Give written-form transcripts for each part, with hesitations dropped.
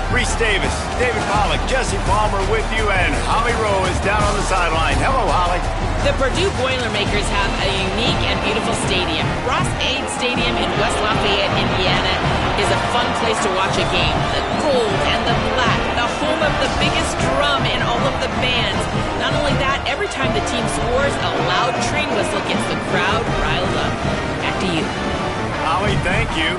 Reese Davis, David Pollock, Jesse Palmer with you, and Holly Rowe is down on the sideline. Hello, Holly. The Purdue Boilermakers have a unique and beautiful stadium. Ross Aid Stadium in West Lafayette, Indiana is a fun place to watch a game. The gold and the black, the home of the biggest drum in all of the bands. Not only that, every time the team scores, a loud train whistle gets the crowd riled up. Back to you. Holly, thank you.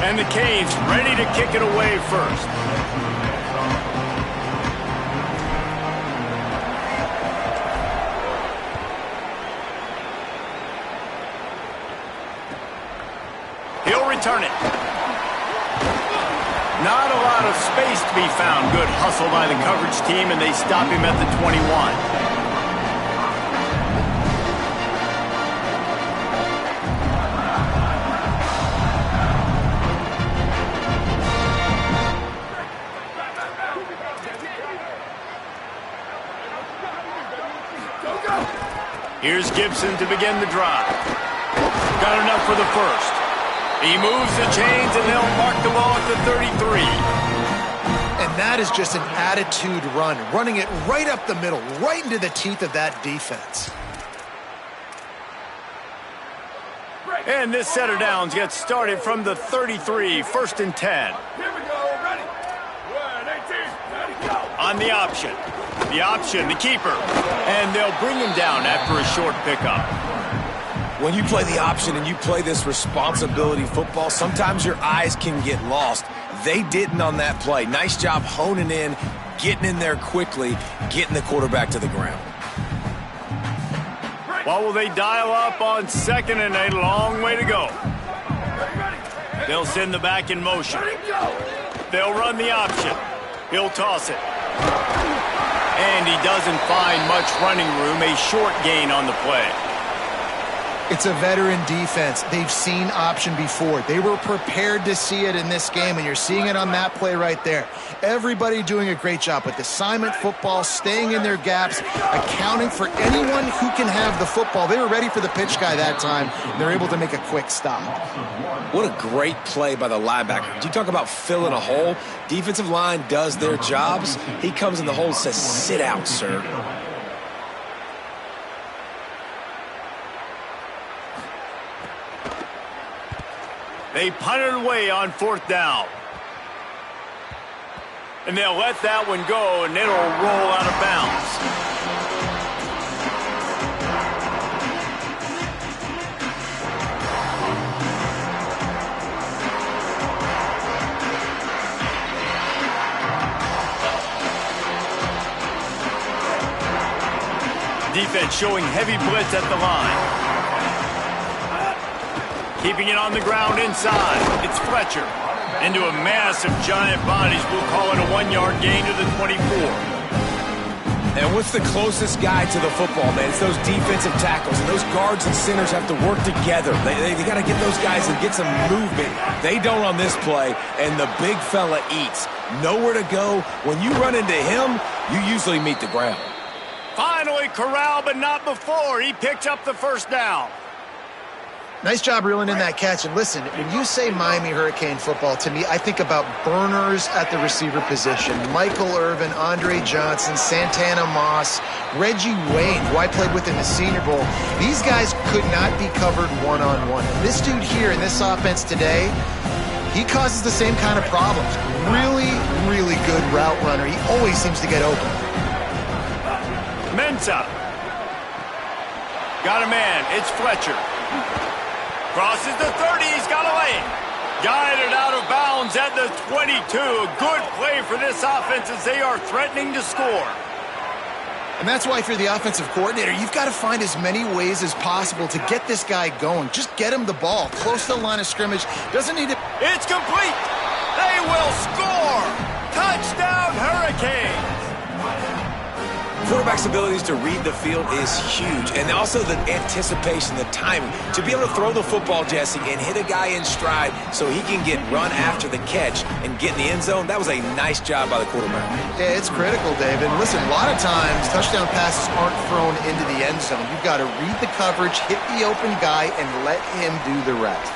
And the Canes ready to kick it away first. He'll return it. Not a lot of space to be found. Good hustle by the coverage team, and they stop him at the 21. Here's Gibson to begin the drive. Got enough for the first. He moves the chains, and they'll mark the ball at the 33. And that is just an attitude run, running it right up the middle, right into the teeth of that defense. And this set of downs gets started from the 33, 1st and 10. Here we go, ready. 1-18, ready, go. On the option. The option, the keeper. And they'll bring him down after a short pickup. When you play the option and you play this responsibility football, sometimes your eyes can get lost. They didn't on that play. Nice job honing in, getting in there quickly, getting the quarterback to the ground. Well, will they dial up on 2nd and a long way to go? They'll send the back in motion. They'll run the option. He'll toss it. And he doesn't find much running room, a short gain on the play. It's a veteran defense. They've seen option before. They were prepared to see it in this game, and you're seeing it on that play right there. Everybody doing a great job with assignment football, staying in their gaps, accounting for anyone who can have the football. They were ready for the pitch guy that time. They're able to make a quick stop. What a great play by the linebacker. You talk about filling a hole. Defensive line does their jobs. He comes in the hole and says, "Sit out, sir." They punt it away on 4th down. And they'll let that one go, and it'll roll out of bounds. Defense showing heavy blitz at the line. Keeping it on the ground inside. It's Fletcher. Into a mass of giant bodies. We'll call it a 1-yard gain to the 24. And what's the closest guy to the football, man? It's those defensive tackles. And those guards and centers have to work together. They got to get those guys and get some movement. They don't on this play, and the big fella eats. Nowhere to go. When you run into him, you usually meet the ground. Finally corralled, but not before. He picked up the 1st down. Nice job reeling in that catch. And listen, when you say Miami Hurricane football, to me, I think about burners at the receiver position. Michael Irvin, Andre Johnson, Santana Moss, Reggie Wayne, who I played with in the Senior Bowl. These guys could not be covered one-on-one. And this dude here in this offense today, he causes the same kind of problems. Really, really good route runner. He always seems to get open. Mensah. Got a man. It's Fletcher. Crosses the 30. He's got flying. Guided out of bounds at the 22. A good play for this offense as they are threatening to score. And that's why if you're the offensive coordinator, you've got to find as many ways as possible to get this guy going. Just get him the ball. Close to the line of scrimmage. Doesn't need to... It's complete. They will score. Touchdown, Hurricanes. Quarterback's abilities to read the field is huge, and also the anticipation, the timing. To be able to throw the football, Jesse, and hit a guy in stride so he can get run after the catch and get in the end zone, that was a nice job by the quarterback. Yeah, it's critical, David. Listen, a lot of times touchdown passes aren't thrown into the end zone. You've got to read the coverage, hit the open guy, and let him do the rest.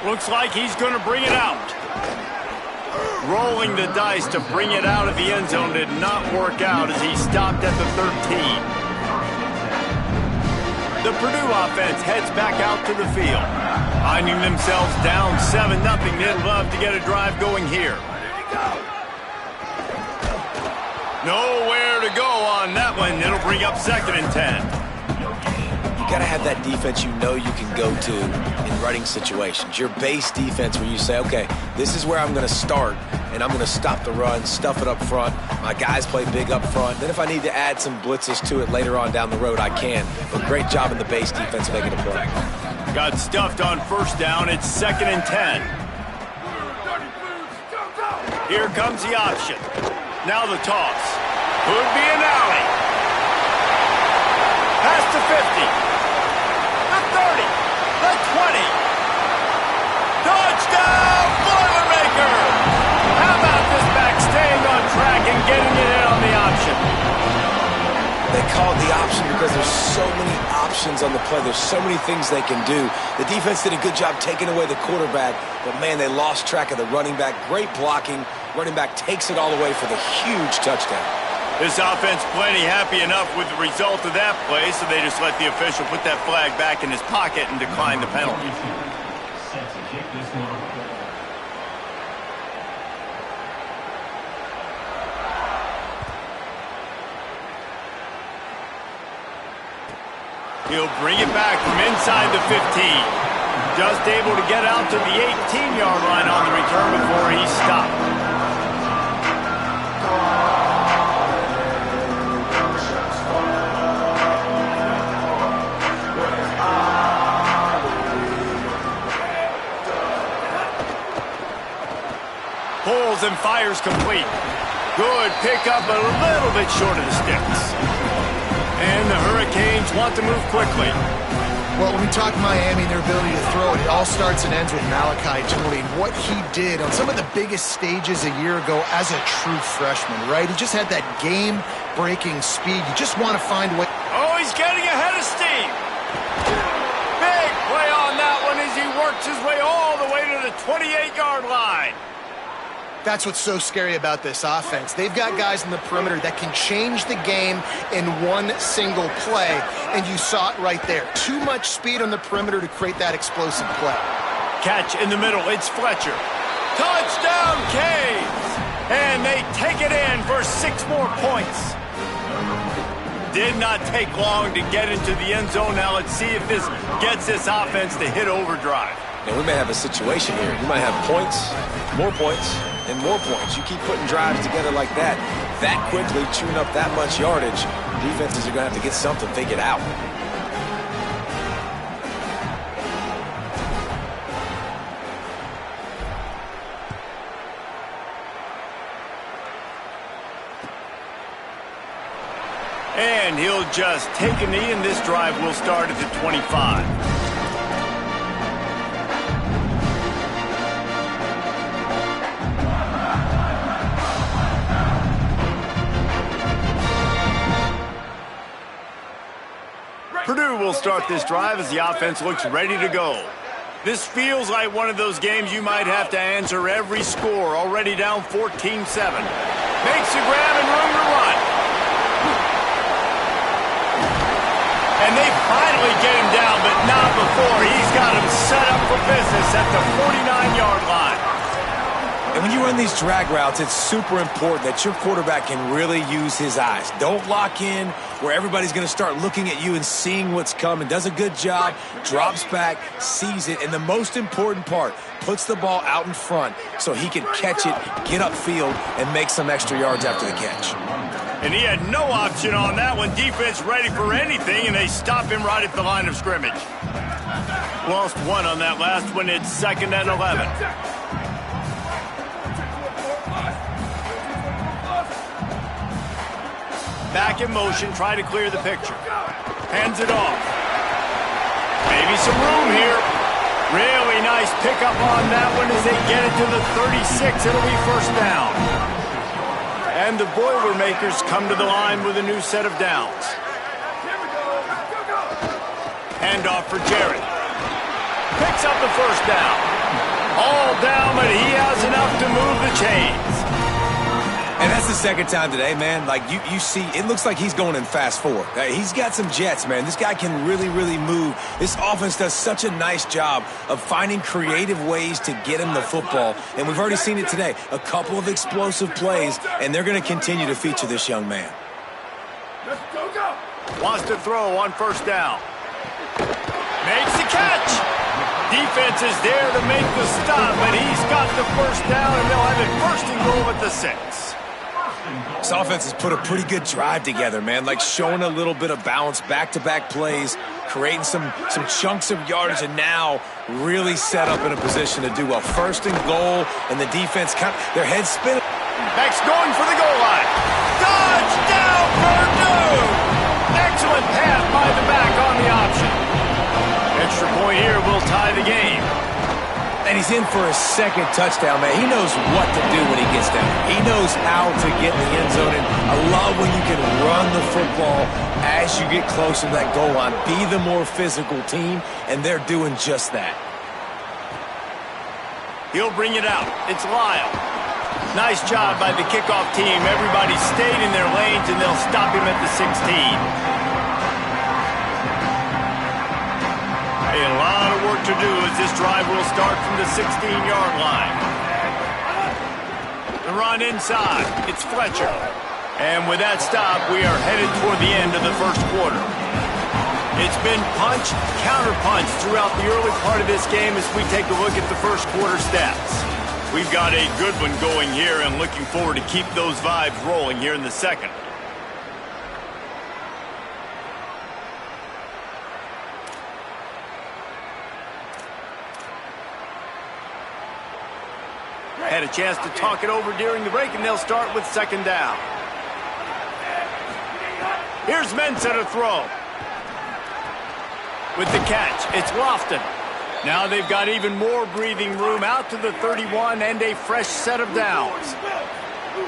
Looks like he's going to bring it out. Rolling the dice to bring it out of the end zone did not work out as he stopped at the 13. The Purdue offense heads back out to the field. Finding themselves down 7-0, they'd love to get a drive going here. Nowhere to go on that one. It'll bring up 2nd and 10. You got to have that defense you know you can go to in running situations. Your base defense where you say, okay, this is where I'm going to start, and I'm going to stop the run, stuff it up front. My guys play big up front. Then if I need to add some blitzes to it later on down the road, I can. But great job in the base defense making a play. Got stuffed on 1st down. It's 2nd and 10. Here comes the option. Now the toss. Could be an alley. Pass to 50. The 30. The 20. Touchdown, Boilermaker! How about this back staying on track and getting it in on the option? They call it the option because there's so many options on the play. There's so many things they can do. The defense did a good job taking away the quarterback, but, man, they lost track of the running back. Great blocking. Running back takes it all the way for the huge touchdown. This offense plenty happy enough with the result of that play, so they just let the official put that flag back in his pocket and decline the penalty. He'll bring it back from inside the 15. Just able to get out to the 18-yard line on the return before he's stopped. Pulls and fires complete. Good pickup, a little bit short of the sticks. And the Hurricanes want to move quickly. Well, when we talk Miami and their ability to throw it all starts and ends with Malachi Tony. What he did on some of the biggest stages a year ago as a true freshman, right? He just had that game-breaking speed. You just want to find what... Oh, he's getting ahead of steam. Big play on that one as he works his way all the way to the 28-yard line. That's what's so scary about this offense. They've got guys in the perimeter that can change the game in one single play, and you saw it right there. Too much speed on the perimeter to create that explosive play. Catch in the middle. It's Fletcher. Touchdown, Canes! And they take it in for 6 more points. Did not take long to get into the end zone. Now let's see if this gets this offense to hit overdrive. And we may have a situation here. You might have points, and more points. You keep putting drives together like that quickly, chewing up that much yardage, defenses are going to have to get something figured out. And he'll just take a knee, and this drive will start at the 25. Purdue will start this drive as the offense looks ready to go. This feels like one of those games you might have to answer every score. Already down 14-7. Makes the grab and room to run. And they finally get him down, but not before. He's got him set up for business at the 49-yard line. And when you run running these drag routes, it's super important that your quarterback can really use his eyes. Don't lock in where everybody's going to start looking at you and seeing what's coming. Does a good job, drops back, sees it, and the most important part, puts the ball out in front so he can catch it, get upfield, and make some extra yards after the catch. And he had no option on that one. Defense ready for anything, and they stop him right at the line of scrimmage. Lost one on that last one. It's 2nd and 11. Back in motion, try to clear the picture. Hands it off. Maybe some room here. Really nice pickup on that one as they get it to the 36. It'll be 1st down. And the Boilermakers come to the line with a new set of downs. Handoff for Jarrett. Picks up the 1st down. All down, but he has enough to move the chains. And that's the 2nd time today, man. Like, you see, it looks like he's going in fast forward. He's got some jets, man. This guy can really, really move. This offense does such a nice job of finding creative ways to get him the football. And we've already seen it today. A couple of explosive plays, and they're going to continue to feature this young man. Wants to throw on 1st down. Makes the catch. Defense is there to make the stop, but he's got the 1st down, and they'll have it 1st and goal at the 6. This offense has put a pretty good drive together, man. Like showing a little bit of balance, back-to-back plays, creating some chunks of yardage, and now really set up in a position to do well. 1st and goal, and the defense, their heads spinning. Next going for the goal line. Touchdown, Purdue! Excellent pass by the back on the option. Extra point here will tie the game. And he's in for a 2nd touchdown, man. He knows what to do when he gets down. He knows how to get in the end zone. And I love when you can run the football as you get closer to that goal line. Be the more physical team, and they're doing just that. He'll bring it out. It's Lyle. Nice job by the kickoff team. Everybody stayed in their lanes, and they'll stop him at the 16. A lot of work to do as this drive will start from the 16-yard line. The run inside. It's Fletcher. And with that stop, we are headed toward the end of the 1st quarter. It's been punch, counter-punch throughout the early part of this game as we take a look at the 1st quarter stats. We've got a good one going here and looking forward to keep those vibes rolling here in the 2nd. Had a chance to talk it over during the break, and they'll start with 2nd down. Here's Mensah to throw. With the catch, it's Lofton. Now they've got even more breathing room out to the 31 and a fresh set of downs.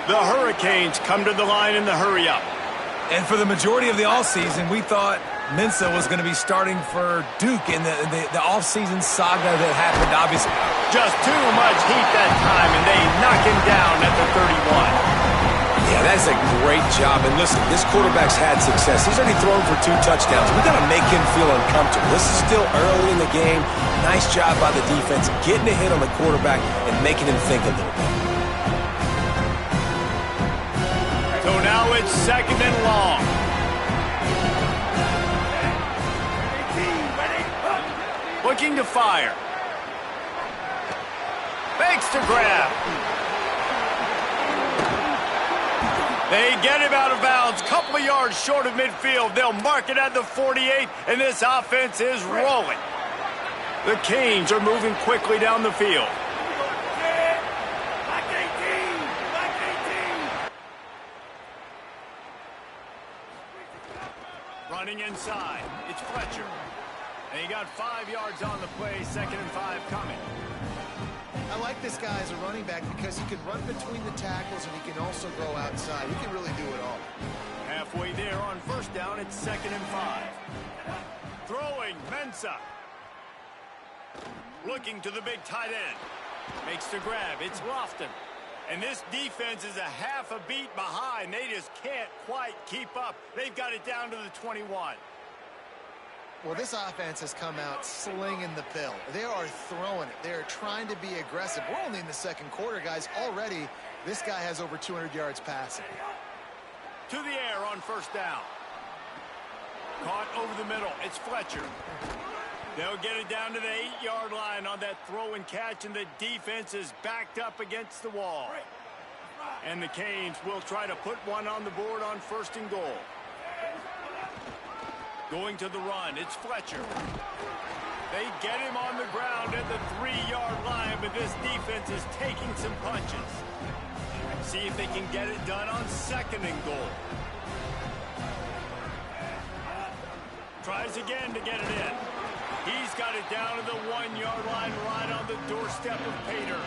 The Hurricanes come to the line in the hurry-up. And for the majority of the offseason, we thought Mensah was going to be starting for Duke in the offseason saga that happened, obviously. Just too much heat that time, and they knock him down at the 31. Yeah, that's a great job. And listen, this quarterback's had success. He's already thrown for 2 touchdowns. We got to make him feel uncomfortable. This is still early in the game. Nice job by the defense, getting a hit on the quarterback and making him think a little bit. So now it's 2nd and long. Looking to fire. Fakes to grab. They get him out of bounds. Couple of yards short of midfield. They'll mark it at the 48, and this offense is rolling. The Canes are moving quickly down the field. Running inside. It's Fletcher. And he got 5 yards on the play. 2nd and 5 coming. I like this guy as a running back because he can run between the tackles and he can also go outside. He can really do it all. Halfway there on 1st down, it's 2nd and 5. Throwing, Mensah. Looking to the big tight end. Makes the grab, it's Lofton. And this defense is a half a beat behind. They just can't quite keep up. They've got it down to the 21. Well, this offense has come out slinging the pill. They are throwing it. They are trying to be aggressive. We're only in the second quarter, guys. Already, this guy has over 200 yards passing. To the air on first down. Caught over the middle. It's Fletcher. They'll get it down to the 8-yard line on that throw and catch, and the defense is backed up against the wall. And the Canes will try to put one on the board on first and goal. Going to the run, it's Fletcher. They get him on the ground at the 3-yard line, but this defense is taking some punches. See if they can get it done on second and goal. Tries again to get it in. He's got it down to the 1-yard line right on the doorstep of Pater.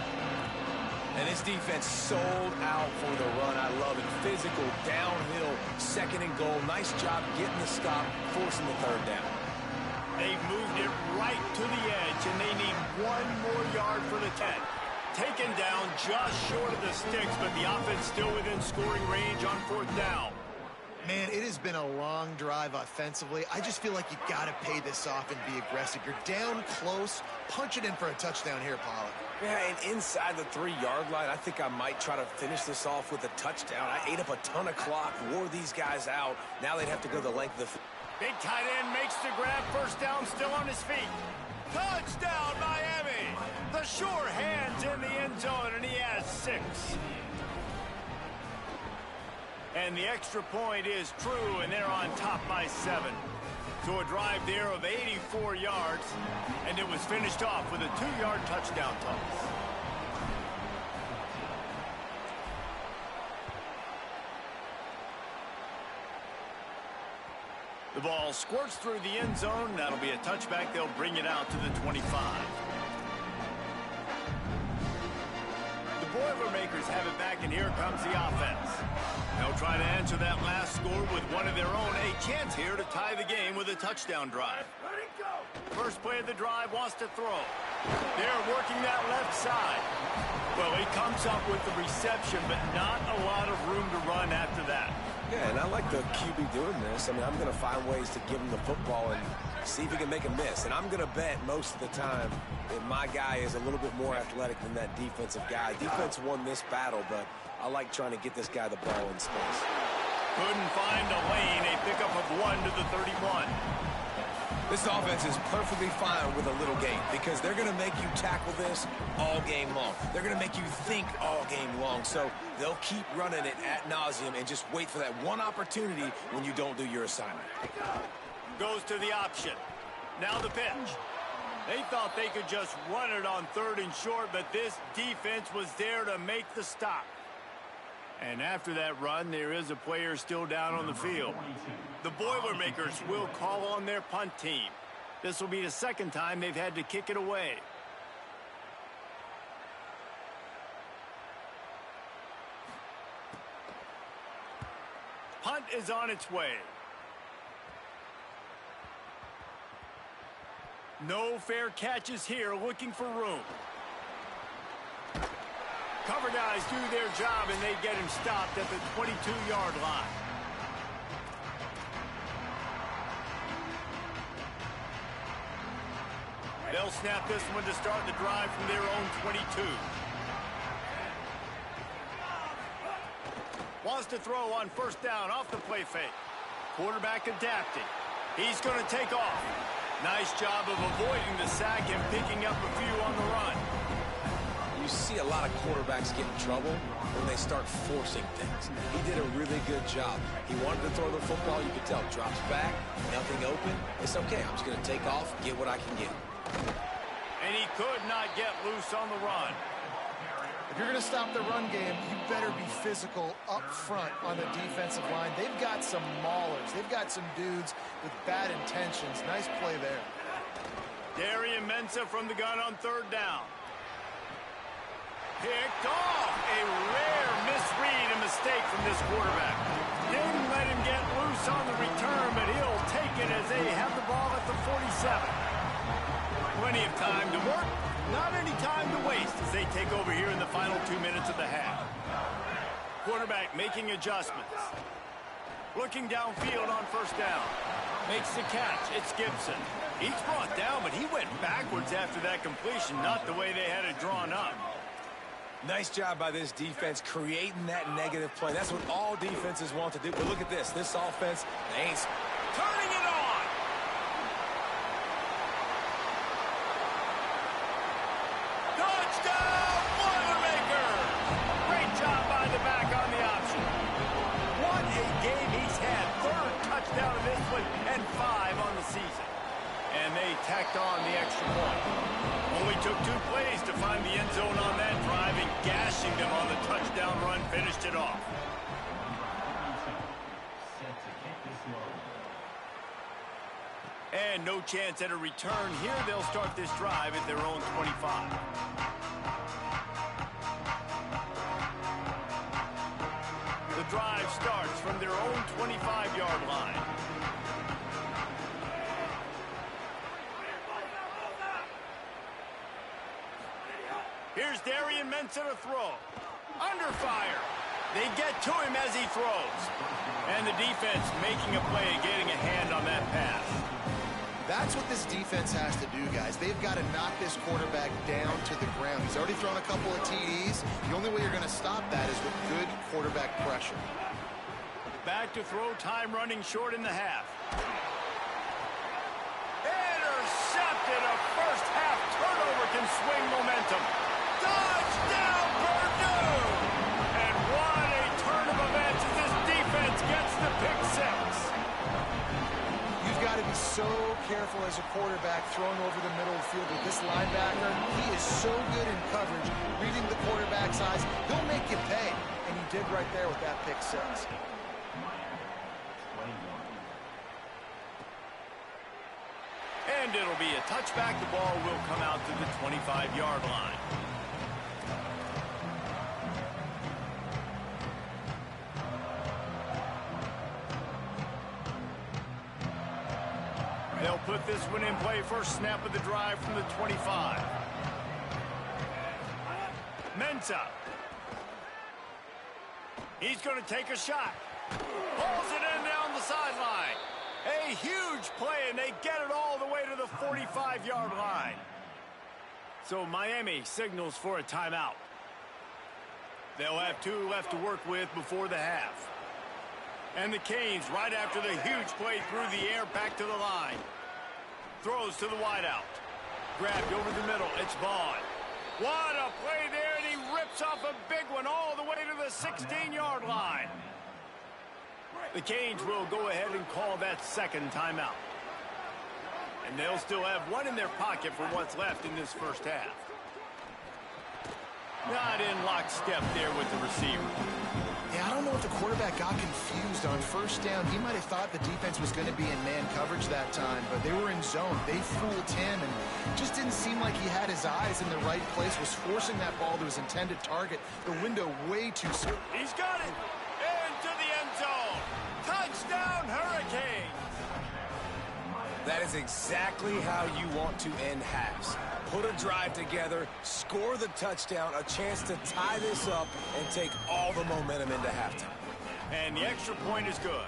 And this defense sold out for the run. I love it. Physical, downhill, second and goal. Nice job getting the stop, forcing the third down. They've moved it right to the edge, and they need 1 more yard for the 10. Taken down just short of the sticks, but the offense still within scoring range on fourth down. Man, it has been a long drive offensively. I just feel like you got to pay this off and be aggressive. You're down close. Punch it in for a touchdown here, Pollard. Yeah, and inside the 3-yard line, I think I might try to finish this off with a touchdown. I ate up a ton of clock, wore these guys out. Now they'd have to go the length of the field. Big tight end makes the grab. First down, still on his feet. Touchdown, Miami! The sure hands in the end zone, and he has 6. And the extra point is true, and they're on top by 7. So a drive there of 84 yards, and it was finished off with a 2-yard touchdown toss. The ball squirts through the end zone. That'll be a touchback. They'll bring it out to the 25. The Boilermakers have it back, and here comes the offense. They'll try to answer that last score with one of their own. A chance here to tie the game with a touchdown drive. First play of the drive, wants to throw. They're working that left side. Well, he comes up with the reception, but not a lot of room to run after that. Yeah, and I like the QB doing this. I mean, I'm going to find ways to give him the football and see if he can make a miss. And I'm going to bet most of the time that my guy is a little bit more athletic than that defensive guy. Defense won this battle, but I like trying to get this guy the ball in space. Couldn't find a lane. A pickup of 1 to the 31. This offense is perfectly fine with a little game because they're going to make you tackle this all game long. They're going to make you think all game long. So they'll keep running it ad nauseum and just wait for that one opportunity when you don't do your assignment. Goes to the option. Now the pitch. They thought they could just run it on 3rd and short, but this defense was there to make the stop. And after that run, there is a player still down on the field. The Boilermakers will call on their punt team. This will be the second time they've had to kick it away. Punt is on its way. No fair catches here, looking for room. Cover guys do their job, and they get him stopped at the 22-yard line. They'll snap this one to start the drive from their own 22. Wants to throw on first down off the play fake. Quarterback adapting. He's going to take off. Nice job of avoiding the sack and picking up a few on the run. You see a lot of quarterbacks get in trouble when they start forcing things. He did a really good job. He wanted to throw the football. You could tell. Drops back, nothing open. It's okay. I'm just going to take off, get what I can get. And he could not get loose on the run. If you're going to stop the run game, you better be physical up front on the defensive line. They've got some maulers. They've got some dudes with bad intentions. Nice play there. Darian Mensah from the gun on 3rd down. Picked off. A rare misread and mistake from this quarterback. Didn't let him get loose on the return, but he'll take it as they have the ball at the 47. Plenty of time to work. Not any time to waste as they take over here in the final 2 minutes of the half. Quarterback making adjustments. Looking downfield on first down. Makes the catch. It's Gibson. He's brought down, but he went backwards after that completion, not the way they had it drawn up. Nice job by this defense creating that negative play. That's what all defenses want to do. But look at this. This offense, they ain't turning it on. Touchdown, Boilermakers! Great job by the back on the option. What a game he's had. Third touchdown of this one and 5 on the season. And they tacked on the extra point. Only took 2 plays to find the end zone on that drive, and gashing them on the touchdown run finished it off. And no chance at a return here. They'll start this drive at their own 25. The drive starts from their own 25-yard line. Here's Darian Mensah to throw. Under fire. They get to him as he throws. And the defense making a play and getting a hand on that pass. That's what this defense has to do, guys. They've got to knock this quarterback down to the ground. He's already thrown a couple of TDs. The only way you're going to stop that is with good quarterback pressure. Back to throw, time running short in the half. Intercepted. A first half turnover can swing momentum. Touchdown, Purdue! And what a turn of events as this defense gets the pick 6. You've got to be so careful as a quarterback throwing over the middle of the field with this linebacker. He is so good in coverage, reading the quarterback's eyes. He'll make you pay, and he did right there with that pick 6. And it'll be a touchback. The ball will come out to the 25-yard line. They'll put this one in play. First snap of the drive from the 25. Mensah. He's going to take a shot. Pulls it in down the sideline. A huge play, and they get it all the way to the 45-yard line. So Miami signals for a timeout. They'll have 2 left to work with before the half. And the Canes, right after the huge play through the air, back to the line. Throws to the wideout. Grabbed over the middle. It's Vaughn. What a play there, and he rips off a big one all the way to the 16-yard line. The Canes will go ahead and call that second timeout. And they'll still have 1 in their pocket for what's left in this first half. Not in lockstep there with the receiver. Yeah, I don't know if the quarterback got confused on first down. He might have thought the defense was going to be in man coverage that time, but they were in zone. They fooled him, and just didn't seem like he had his eyes in the right place, was forcing that ball to his intended target. The window way too soon. He's got it. Into the end zone. Touchdown, Hurricanes. That is exactly how you want to end halves. Put a drive together, score the touchdown, a chance to tie this up, and take all the momentum into halftime. And the extra point is good.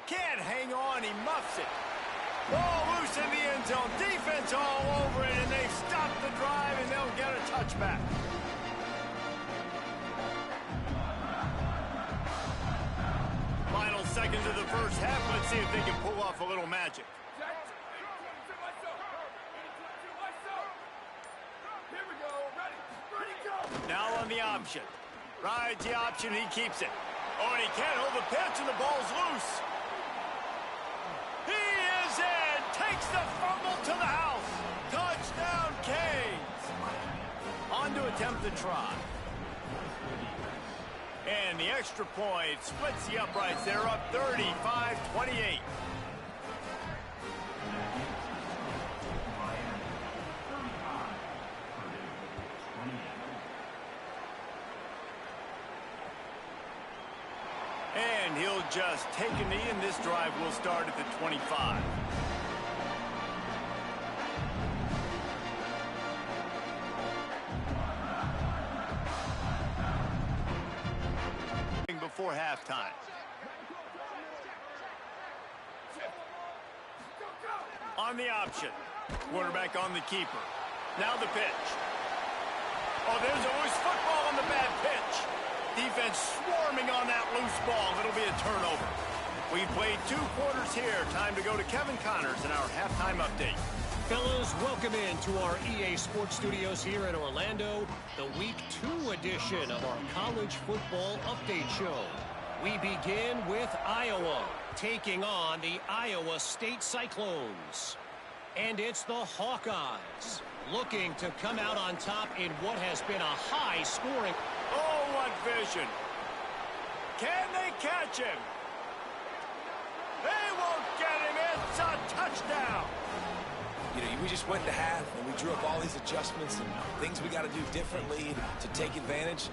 Can't hang on, he muffs it. Ball loose in the end zone. Defense all over it, and they stop the drive, and they'll get a touchback. Final seconds of the first half. Let's see if they can pull off a little magic. Here we go. Ready, go. Now on the option. Rides the option, he keeps it. Oh, and he can't hold the pitch, and the ball's loose. He is in. Takes the fumble to the house. Touchdown, Canes. On to attempt the try. And the extra point splits the uprights. They're up 35-28. And he'll just take a knee, and this drive will start at the 25. before halftime. On the option. Quarterback on the keeper. Now the pitch. Oh, there's always football on the bad pitch. Defense swarming on that loose ball. It'll be a turnover. We've played 2 quarters here. Time to go to Kevin Connors in our halftime update. Fellas, welcome into our EA Sports Studios here in Orlando, the Week 2 edition of our College Football Update Show. We begin with Iowa, taking on the Iowa State Cyclones. And it's the Hawkeyes, looking to come out on top in what has been a high-scoring... Oh, what vision! Can they catch him? They won't get him. It's a touchdown. You know, we just went to half, and we drew up all these adjustments and things we got to do differently to take advantage.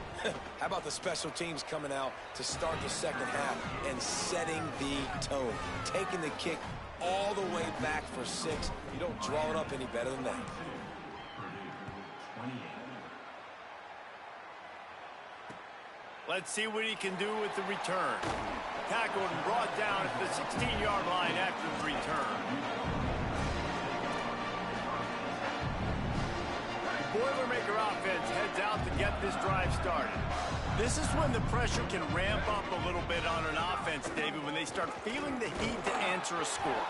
How about the special teams coming out to start the second half and setting the tone, taking the kick all the way back for 6. You don't draw it up any better than that. Let's see what he can do with the return. Tackled and brought down at the 16-yard line after the return. Boilermaker offense heads out to get this drive started. This is when the pressure can ramp up a little bit on an offense, David, when they start feeling the heat to answer a score.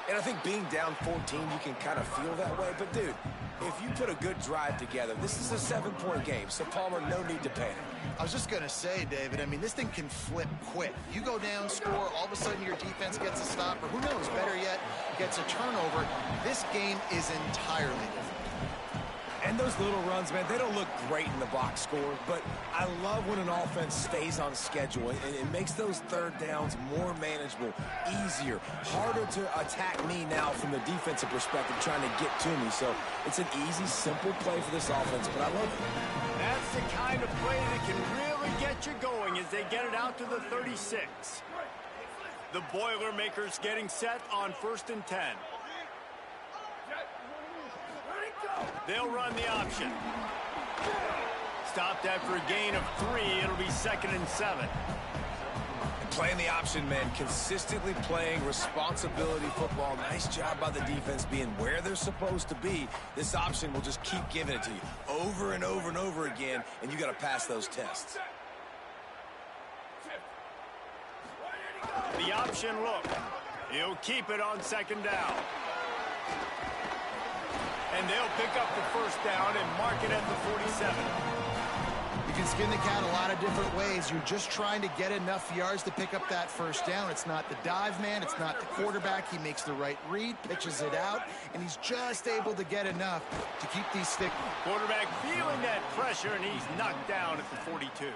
And I think being down 14, you can kind of feel that way. But, dude, if you put a good drive together, this is a 7-point game. So, Palmer, no need to panic. I was just going to say, David, I mean, this thing can flip quick. You go down, score, all of a sudden your defense gets a stop, or who knows, better yet, gets a turnover. This game is entirely different. And those little runs, man, they don't look great in the box score, but I love when an offense stays on schedule, and it makes those third downs more manageable, easier, harder to attack me now from the defensive perspective trying to get to me. So it's an easy, simple play for this offense, but I love it. That's the kind of play that can really get you going as they get it out to the 36. The Boilermakers getting set on 1st and 10. They'll run the option. Stopped after a gain of 3. It'll be 2nd and 7. Playing the option, man, consistently playing responsibility football. Nice job by the defense being where they're supposed to be. This option will just keep giving it to you over and over and over again, and you got to pass those tests. The option look. He'll keep it on 2nd down. And they'll pick up the 1st down and mark it at the 47. You can skin the cat a lot of different ways. You're just trying to get enough yards to pick up that 1st down. It's not the dive man. It's not the quarterback. He makes the right read, pitches it out, and he's just able to get enough to keep these sticking. Quarterback feeling that pressure, and he's knocked down at the 42.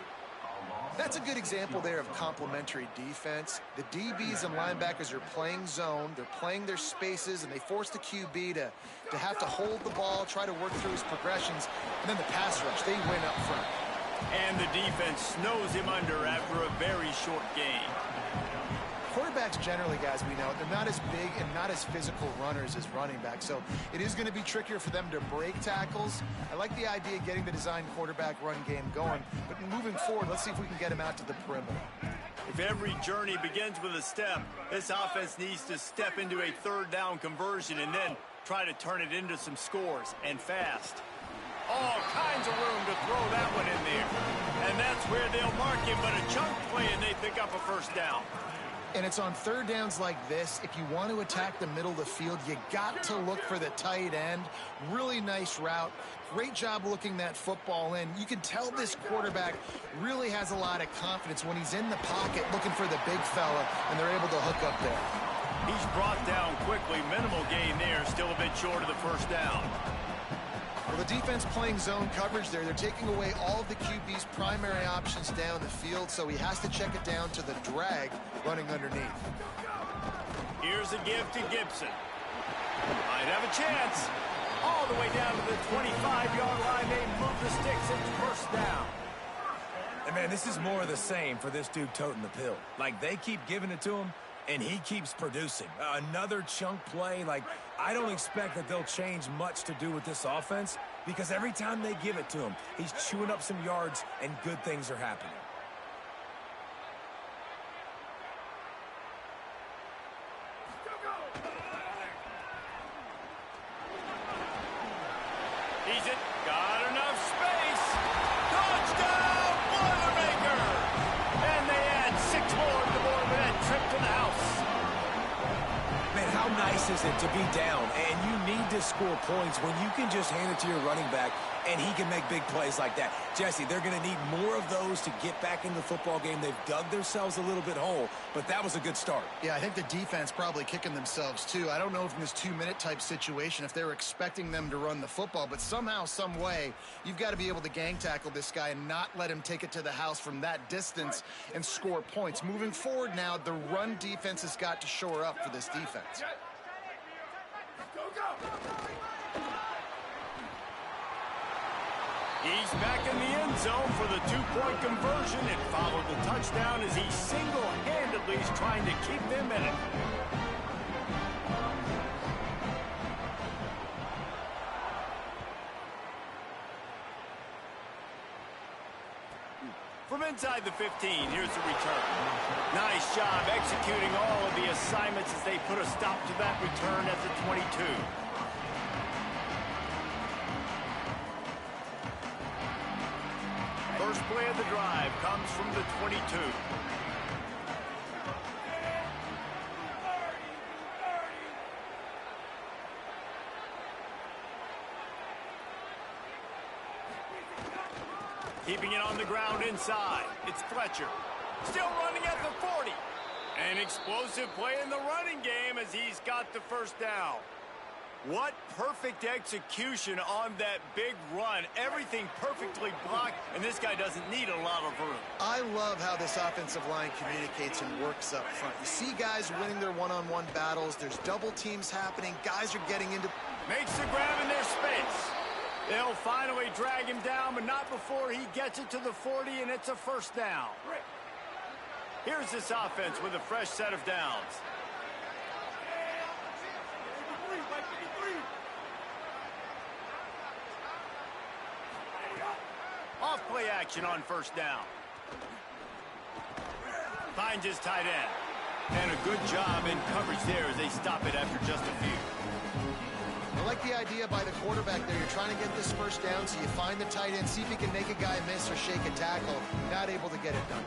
That's a good example there of complementary defense. The DBs and linebackers are playing zone, they're playing their spaces, and they force the QB to have to hold the ball, try to work through his progressions, and then the pass rush, they win up front. And the defense snows him under after a very short game. Quarterbacks generally, guys, we know, they're not as big and not as physical runners as running backs, so it is going to be trickier for them to break tackles. I like the idea of getting the design quarterback run game going, but moving forward, let's see if we can get him out to the perimeter. If every journey begins with a step, this offense needs to step into a 3rd down conversion and then try to turn it into some scores, and fast. All kinds of room to throw that one in there. And that's where they'll mark him, but a chunk play and they pick up a 1st down. And it's on 3rd downs like this. If you want to attack the middle of the field, you got to look for the tight end. Really nice route. Great job looking that football in. You can tell this quarterback really has a lot of confidence when he's in the pocket looking for the big fella, and they're able to hook up there. He's brought down quickly. Minimal gain there. Still a bit short of the 1st down. Well, the defense playing zone coverage there. They're taking away all of the QB's primary options down the field, so he has to check it down to the drag running underneath. Here's a give to Gibson. Might have a chance. All the way down to the 25-yard line. They move the sticks. It's 1st down. And, man, this is more of the same for this dude toting the pill. Like, they keep giving it to him, and he keeps producing. Another chunk play. Like, I don't expect that they'll change much to do with this offense because every time they give it to him, he's chewing up some yards and good things are happening. nice is it to be down and you need to score points when you can just hand it to your running back and he can make big plays like that? Jesse, they're going to need more of those to get back in the football game. They've dug themselves a little bit whole, but that was a good start. Yeah, I think the defense probably kicking themselves too. I don't know if in this 2-minute type situation if they were expecting them to run the football, but somehow, some way, you've got to be able to gang tackle this guy and not let him take it to the house from that distance and score points. Moving forward now, the run defense has got to shore up for this defense. He's back in the end zone for the 2-point conversion and followed the touchdown as he single-handedly is trying to keep them in it. From inside the 15, here's the return. Nice job executing all of the assignments as they put a stop to that return at the 22. First play of the drive comes from the 22. Keeping it on the ground inside. It's Fletcher. Still running at the 40. An explosive play in the running game as he's got the first down. What perfect execution on that big run. Everything perfectly blocked, and this guy doesn't need a lot of room. I love how this offensive line communicates and works up front. You see guys winning their one-on-one battles. There's double teams happening. Guys are getting into... Makes the grab in their space. They'll finally drag him down, but not before he gets it to the 40, and it's a first down. Here's this offense with a fresh set of downs. Off play action on first down. Finds his tight end. And a good job in coverage there as they stop it after just a few. I like the idea by the quarterback there. You're trying to get this first down, so you find the tight end, see if he can make a guy miss or shake a tackle. Not able to get it done.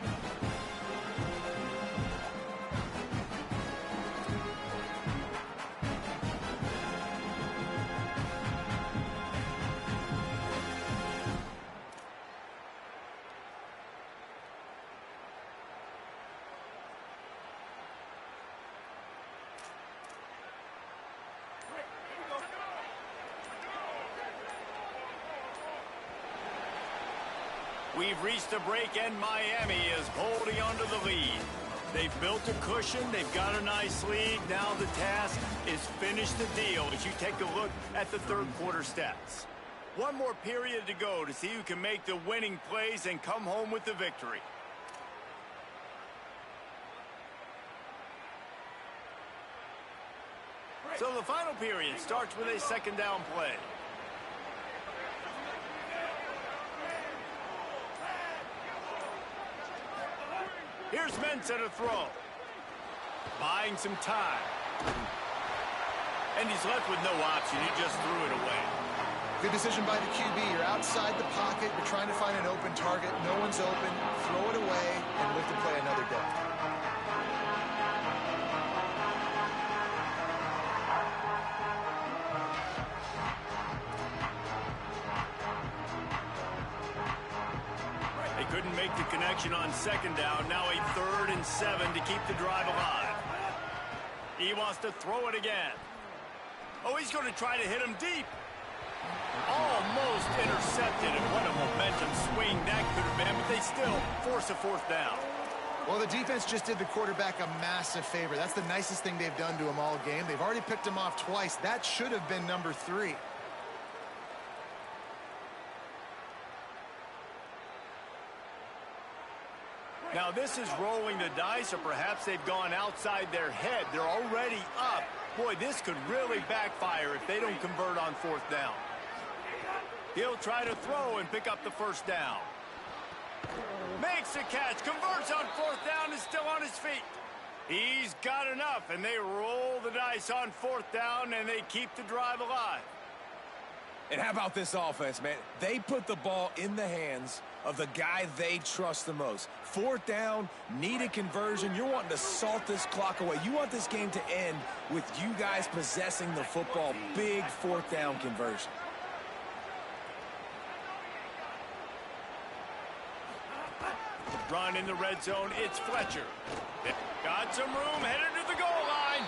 We've reached the break, and Miami is holding on to the lead. They've built a cushion. They've got a nice lead. Now the task is finish the deal as you take a look at the third quarter stats. One more period to go to see who can make the winning plays and come home with the victory. So the final period starts with a second down play. Here's Mensah to throw. Buying some time. And he's left with no option. He just threw it away. Good decision by the QB. You're outside the pocket. You're trying to find an open target. No one's open. Throw it away and live to play another day. Couldn't make the connection on second down. Now a 3rd and 7 to keep the drive alive. He wants to throw it again. Oh, he's going to try to hit him deep. Almost intercepted, and what a momentum swing that could have been, but they still force a 4th down. Well, the defense just did the quarterback a massive favor. That's the nicest thing they've done to him all game. They've already picked him off twice. That should have been number 3. Now, this is rolling the dice, or perhaps they've gone outside their head. They're already up. Boy, this could really backfire if they don't convert on 4th down. He'll try to throw and pick up the first down. Makes the catch, converts on 4th down, is still on his feet. He's got enough, and they roll the dice on 4th down, and they keep the drive alive. And how about this offense, man? They put the ball in the hands of the guy they trust the most. Fourth down, needed conversion. You're wanting to salt this clock away. You want this game to end with you guys possessing the football. Big fourth down conversion. Run in the red zone, it's Fletcher. Got some room, headed to the goal line.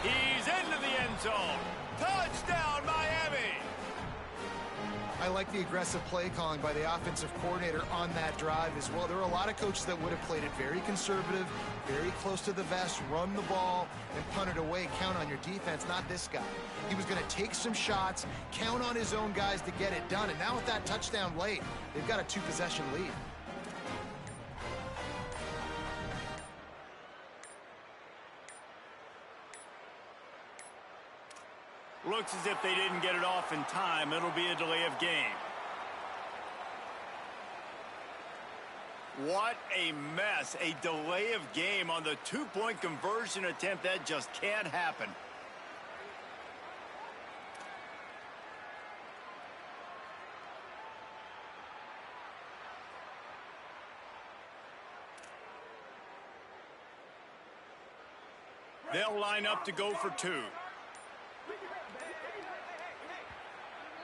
He's into the end zone. Touchdown, Miami! I like the aggressive play calling by the offensive coordinator on that drive as well. There are a lot of coaches that would have played it very conservative, very close to the vest, run the ball, and punt it away. Count on your defense, not this guy. He was going to take some shots, count on his own guys to get it done. And now with that touchdown late, they've got a 2-possession lead. Looks as if they didn't get it off in time. It'll be a delay of game. What a mess. A delay of game on the two-point conversion attempt. That just can't happen. They'll line up to go for two.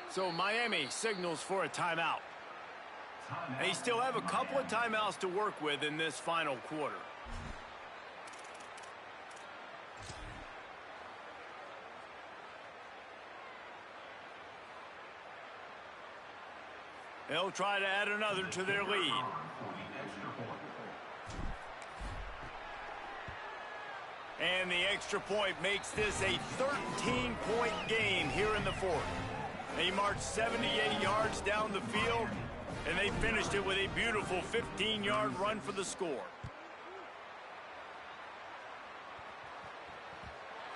So Miami signals for a timeout. They still have a couple of timeouts to work with in this final quarter. They'll try to add another to their lead. And the extra point makes this a 13-point game here in the fourth. They marched 78 yards down the field, and they finished it with a beautiful 15-yard run for the score.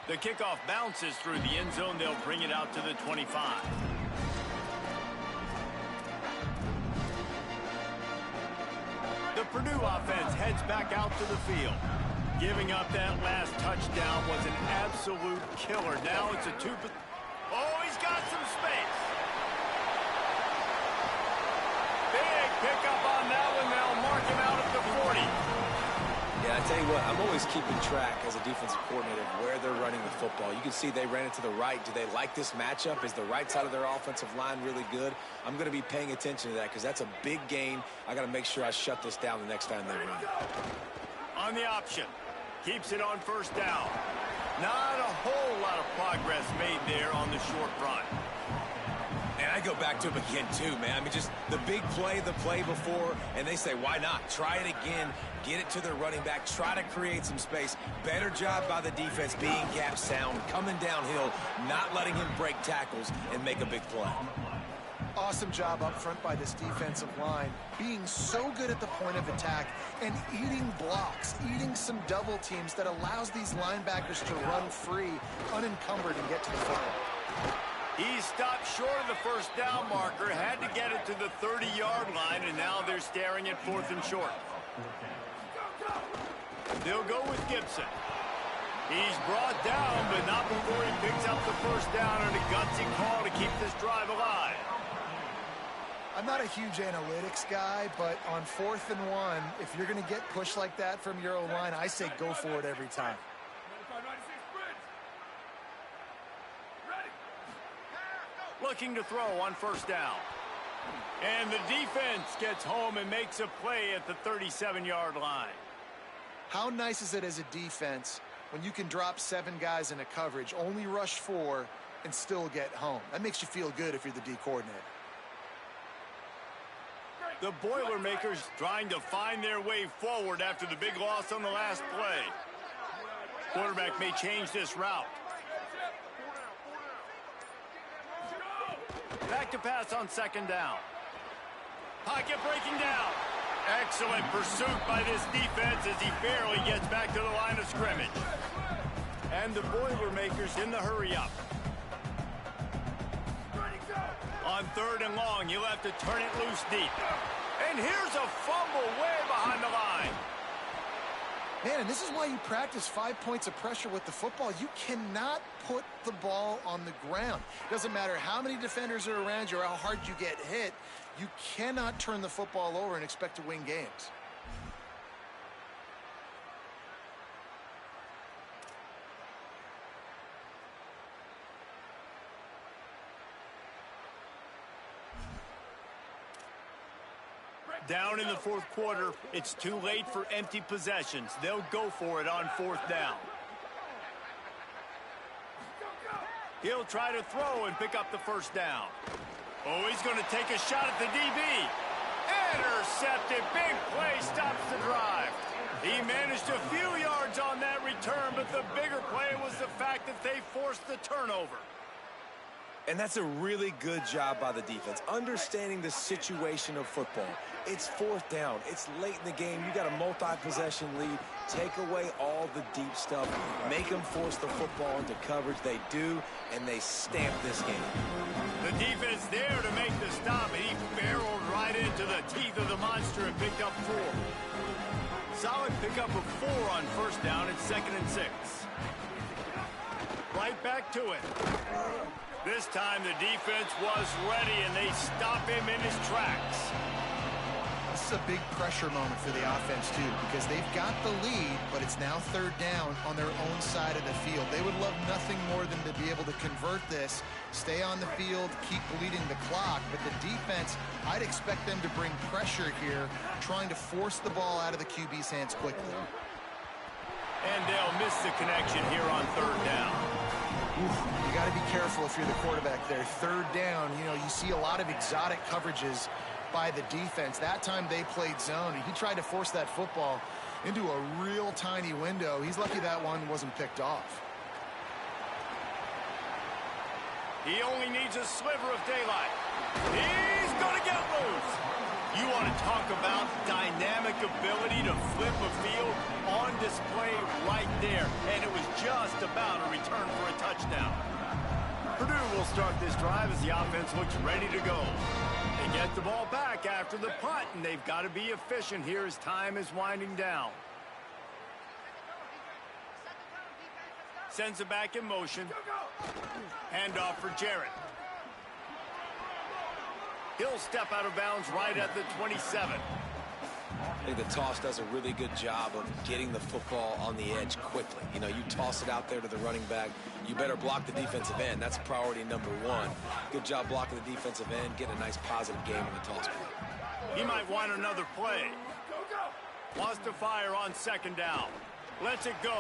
The kickoff bounces through the end zone. They'll bring it out to the 25. The Purdue offense heads back out to the field. Giving up that last touchdown was an absolute killer. Now it's a two... Oh, he's got some space. Big pickup on that one. They'll mark him out at the 40. Yeah, I tell you what, I'm always keeping track as a defensive coordinator of where they're running the football. You can see they ran it to the right. Do they like this matchup? Is the right side of their offensive line really good? I'm going to be paying attention to that because that's a big gain. I got to make sure I shut this down the next time they run. On the option. Keeps it on first down. Not a whole lot of progress made there on the short run. And I go back to him again, too, man. I mean, just the big play, the play before, and they say, why not? Try it again. Get it to their running back. Try to create some space. Better job by the defense being gap sound, coming downhill, not letting him break tackles and make a big play. Awesome job up front by this defensive line, being so good at the point of attack and eating blocks, eating some double teams that allows these linebackers to run free, unencumbered, and get to the football. He stopped short of the first down marker, had to get it to the 30-yard line, and now they're staring at 4th and short. They'll go with Gibson. He's brought down, but not before he picks up the first down and a gutsy call to keep this drive alive. I'm not a huge analytics guy, but on 4th and 1, if you're going to get pushed like that from your own line, I say go for it every time. Looking to throw on first down. And the defense gets home and makes a play at the 37-yard line. How nice is it as a defense when you can drop 7 guys in a coverage, only rush 4, and still get home? That makes you feel good if you're the D coordinator. The Boilermakers trying to find their way forward after the big loss on the last play. Quarterback may change this route. Back to pass on second down. Pocket breaking down. Excellent pursuit by this defense as he barely gets back to the line of scrimmage. And the Boilermakers in the hurry up. On 3rd and long, he'll have to turn it loose deep. And here's a fumble way behind the line. Man, and this is why you practice 5 points of pressure with the football. You cannot put the ball on the ground. Doesn't matter how many defenders are around you or how hard you get hit. You cannot turn the football over and expect to win games. Down in the fourth quarter, it's too late for empty possessions. They'll go for it on fourth down. He'll try to throw and pick up the first down. Oh, he's going to take a shot at the DB. Intercepted. Big play stops the drive. He managed a few yards on that return, but the bigger play was the fact that they forced the turnover. And that's a really good job by the defense, understanding the situation of football. It's fourth down. It's late in the game. You got a multi-possession lead. Take away all the deep stuff. Make them force the football into coverage. They do, and they stamp this game. The defense there to make the stop, and he barreled right into the teeth of the monster and picked up 4. Solid pickup of 4 on first down at 2nd and 6. Right back to it. This time the defense was ready, and they stop him in his tracks. This is a big pressure moment for the offense, too, because they've got the lead, but it's now third down on their own side of the field. They would love nothing more than to be able to convert this, stay on the field, keep bleeding the clock. But the defense, I'd expect them to bring pressure here, trying to force the ball out of the QB's hands quickly. And they'll miss the connection here on third down. You got to be careful if you're the quarterback there. Third down, you see a lot of exotic coverages by the defense. That time they played zone, and he tried to force that football into a real tiny window. He's lucky that one wasn't picked off. He only needs a sliver of daylight. He's going to get loose. You want to talk about dynamic ability to flip a field on display right there. And it was just about a return for a touchdown. Purdue will start this drive as the offense looks ready to go. They get the ball back after the punt, and they've got to be efficient here as time is winding down. Sends it back in motion. Handoff for Jarrett. He'll step out of bounds right at the 27. I think the toss does a really good job of getting the football on the edge quickly. You toss it out there to the running back. You better block the defensive end. That's priority number 1. Good job blocking the defensive end, getting a nice positive game in the toss play. He might want another play. Wants to fire on second down. Lets it go.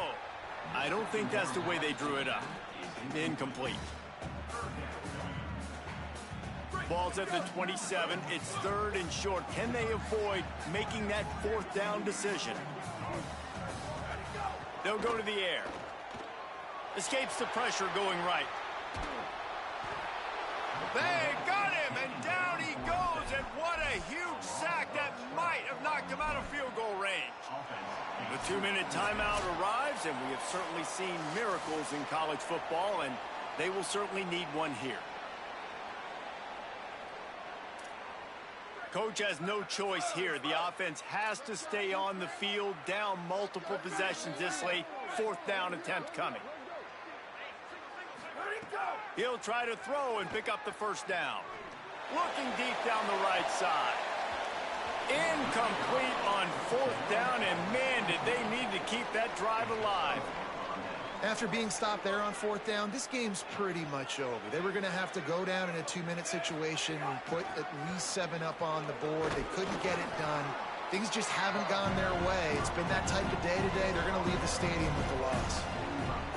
I don't think that's the way they drew it up. Incomplete. Ball's at the 27. It's third and short. Can they avoid making that fourth down decision? They'll go to the air. Escapes the pressure going right. They got him, and down he goes, and what a huge sack that might have knocked him out of field goal range. The 2-minute timeout arrives, and we have certainly seen miracles in college football, and they will certainly need one here. Coach has no choice here. The offense has to stay on the field, down multiple possessions this late. Fourth down attempt coming. He'll try to throw and pick up the first down. Looking deep down the right side. Incomplete on fourth down, and man, did they need to keep that drive alive. After being stopped there on fourth down, this game's pretty much over. They were going to have to go down in a 2-minute situation and put at least 7 up on the board. They couldn't get it done. Things just haven't gone their way. It's been that type of day today. They're going to leave the stadium with the loss.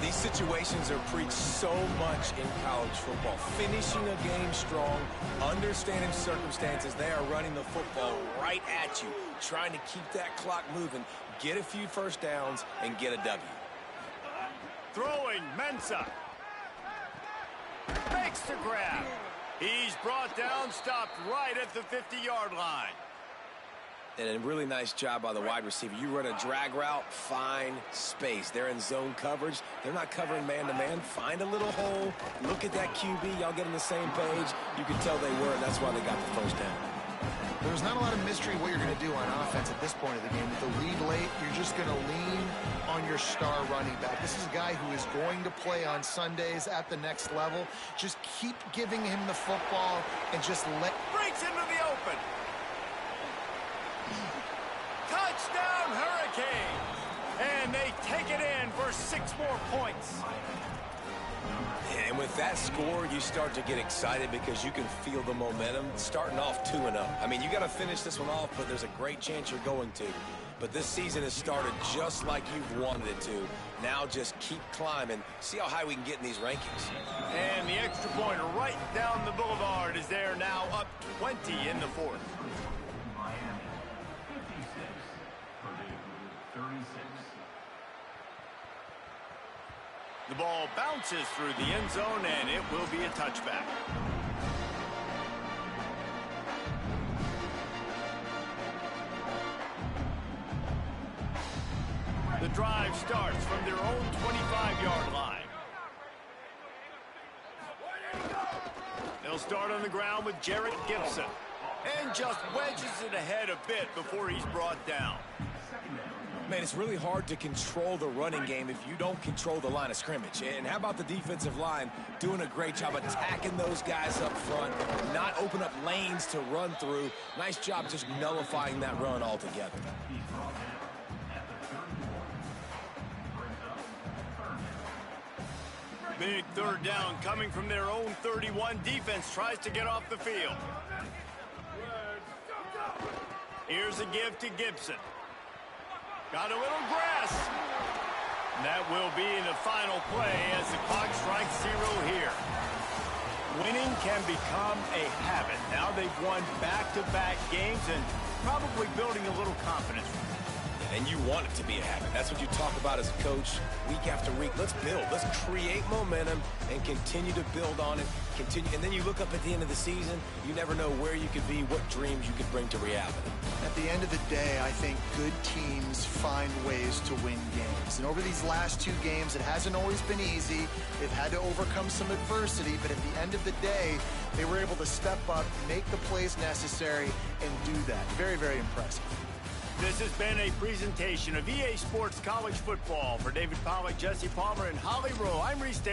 These situations are preached so much in college football. Finishing a game strong, understanding circumstances. They are running the football right at you, trying to keep that clock moving, get a few first downs, and get a W. Throwing, Mensah. Makes the grab. He's brought down, stopped right at the 50-yard line. And a really nice job by the wide receiver. You run a drag route, find space. They're in zone coverage. They're not covering man-to-man. Find a little hole. Look at that QB. Y'all get on the same page. You can tell they were, and that's why they got the first down. There's not a lot of mystery what you're going to do on offense at this point of the game. With the lead late, you're just going to lean on your star running back. This is a guy who is going to play on Sundays at the next level. Just keep giving him the football and just let... Breaks into the open. Touchdown, Hurricanes! And they take it in for 6 more points. And with that score, you start to get excited because you can feel the momentum starting off 2-0. I mean, you got to finish this one off, but there's a great chance you're going to. But this season has started just like you've wanted it to. Now just keep climbing. See how high we can get in these rankings. And the extra point right down the boulevard is there now, up 20 in the 4th. Miami, 56. Purdue, 36. The ball bounces through the end zone, and it will be a touchback. The drive starts from their own 25-yard line. They'll start on the ground with Jarrett Gibson, and just wedges it ahead a bit before he's brought down. Man, it's really hard to control the running game if you don't control the line of scrimmage. And how about the defensive line doing a great job attacking those guys up front, not open up lanes to run through. Nice job just nullifying that run altogether. Big 3rd down coming from their own 31. Defense tries to get off the field. Here's a give to Gibson. Got a little grass. And that will be the final play as the clock strikes 0 here. Winning can become a habit. Now they've won back-to-back games and probably building a little confidence. And you want it to be a habit. That's what you talk about as a coach week after week. Let's build. Let's create momentum and continue to build on it. And then you look up at the end of the season, you never know where you could be, what dreams you could bring to reality. At the end of the day, I think good teams find ways to win games. And over these last 2 games, it hasn't always been easy. They've had to overcome some adversity, but at the end of the day, they were able to step up, make the plays necessary, and do that. Very, very impressive. This has been a presentation of EA Sports College Football. For David Pollack, Jesse Palmer, and Holly Rowe, I'm Reese Davis.